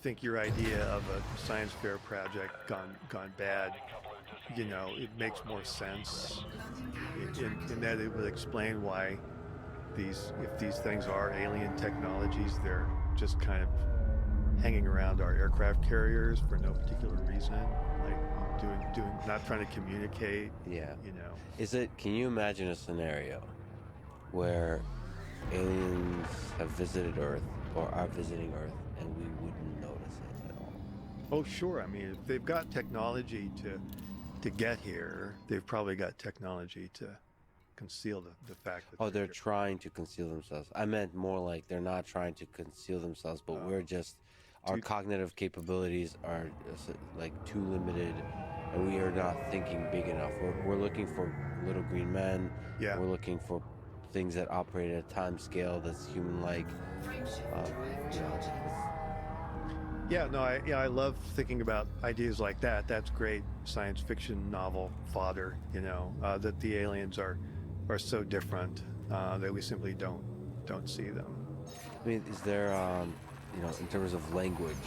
think your idea of a science fair project gone bad, it makes more sense in that it would explain why if these things are alien technologies, they're just kind of hanging around our aircraft carriers for no particular reason, like not trying to communicate. Yeah. Can you imagine a scenario where aliens have visited Earth or are visiting Earth and we wouldn't notice it at all? Oh, sure. I mean, if they've got technology to get here, they've probably got technology to conceal the fact that They're here. trying to conceal themselves. I meant more like they're not trying to conceal themselves, but our cognitive capabilities are like too limited, and we are not thinking big enough. We're looking for little green men. Yeah. We're looking for things that operate at a time scale that's human-like. Yeah, no, I love thinking about ideas like that. That's great science fiction novel fodder, that the aliens are so different that we simply don't see them. I mean, is there, in terms of language,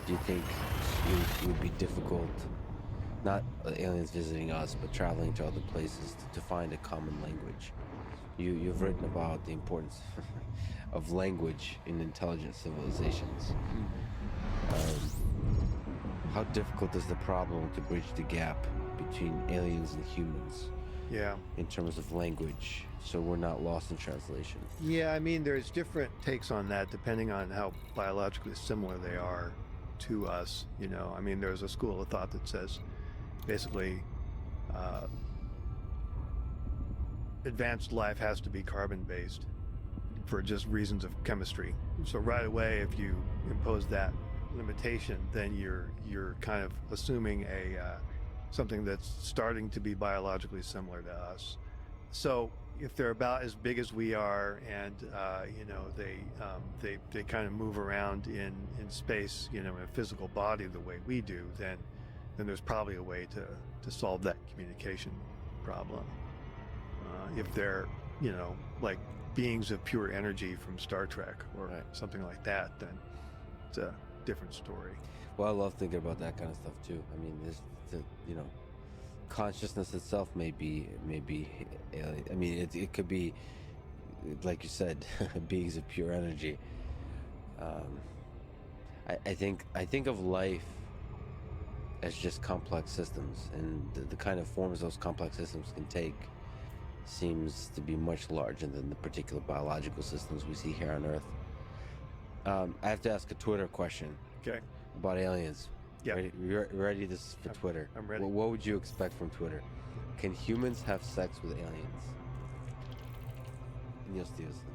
do you think it would be difficult, not aliens visiting us, but traveling to other places to find a common language? You've written about the importance of language in intelligent civilizations. How difficult is the problem to bridge the gap between aliens and humans? Yeah. In terms of language, so we're not lost in translation. Yeah, I mean, there's different takes on that depending on how biologically similar they are to us. I mean, there's a school of thought that says basically advanced life has to be carbon-based for just reasons of chemistry. So right away, if you impose that limitation, then you're kind of assuming something that's starting to be biologically similar to us. So if they're about as big as we are, and they kind of move around in space, in a physical body the way we do, then there's probably a way to solve that communication problem. If they're like beings of pure energy from Star Trek or something like that, then it's a different story. Well, I love thinking about that kind of stuff too. I mean, consciousness itself may be alien. I mean, it could be, like you said, beings of pure energy. I think of life as just complex systems, and the kind of forms those complex systems can take seems to be much larger than the particular biological systems we see here on Earth. I have to ask a Twitter question. Okay. About aliens. Yeah. Ready? This is for Twitter. I'm ready. What would you expect from Twitter? Can humans have sex with aliens? Neil Stevenson.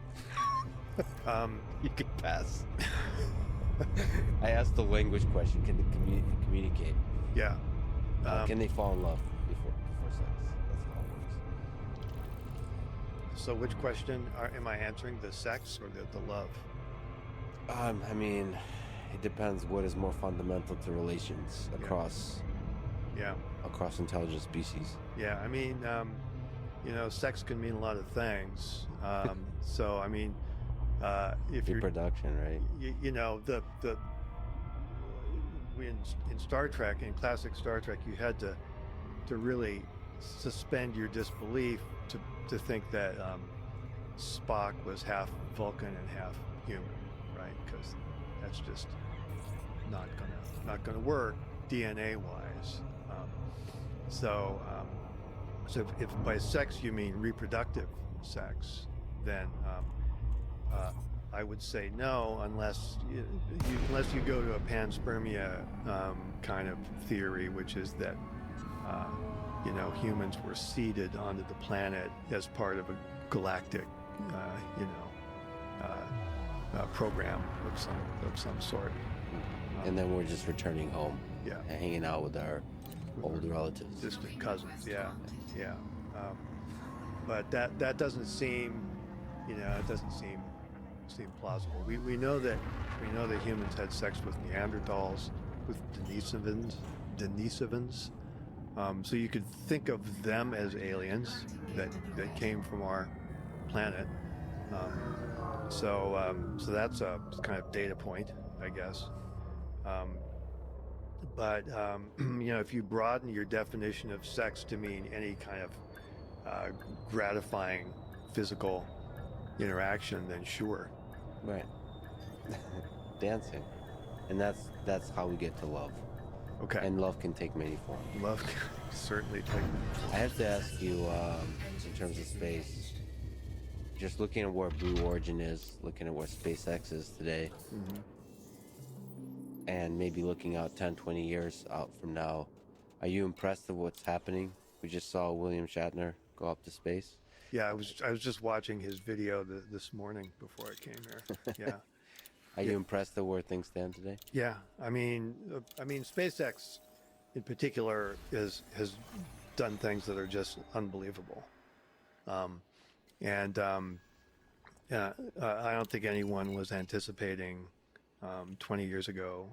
You can pass. I asked the language question. Can they communicate? Yeah. Can they fall in love before sex? That's how it works. So which question am I answering? The sex or the love? I mean, it depends what is more fundamental to relations across intelligent species. Yeah, I mean, sex can mean a lot of things. So I mean, if reproduction, right? In Star Trek, in classic Star Trek, you had to really suspend your disbelief to think that Spock was half Vulcan and half human, right? Because that's just not gonna work DNA wise. So if by sex you mean reproductive sex, then I would say no, unless you go to a panspermia kind of theory, which is that humans were seeded onto the planet as part of a galactic program of some sort. And then we're just returning home. Yeah. And hanging out with our old relatives. Distant cousins, yeah. But that doesn't seem, seem plausible. We know that humans had sex with Neanderthals, with Denisovans. So you could think of them as aliens that came from our planet. So that's a kind of data point, I guess. But if you broaden your definition of sex to mean any kind of gratifying physical interaction, then sure. Right. Dancing. And that's how we get to love. Okay. And love can take many forms. Love can certainly take. I have to ask you, in terms of space, just looking at where Blue Origin is, looking at where SpaceX is today, Mm-hmm. and maybe looking out 10, 20 years out from now, are you impressed with what's happening? We just saw William Shatner go up to space. Yeah, I was just watching his video this morning before I came here. Yeah. Are you impressed with where things stand today? Yeah, I mean, SpaceX, in particular, has done things that are just unbelievable, and I don't think anyone was anticipating 20 years ago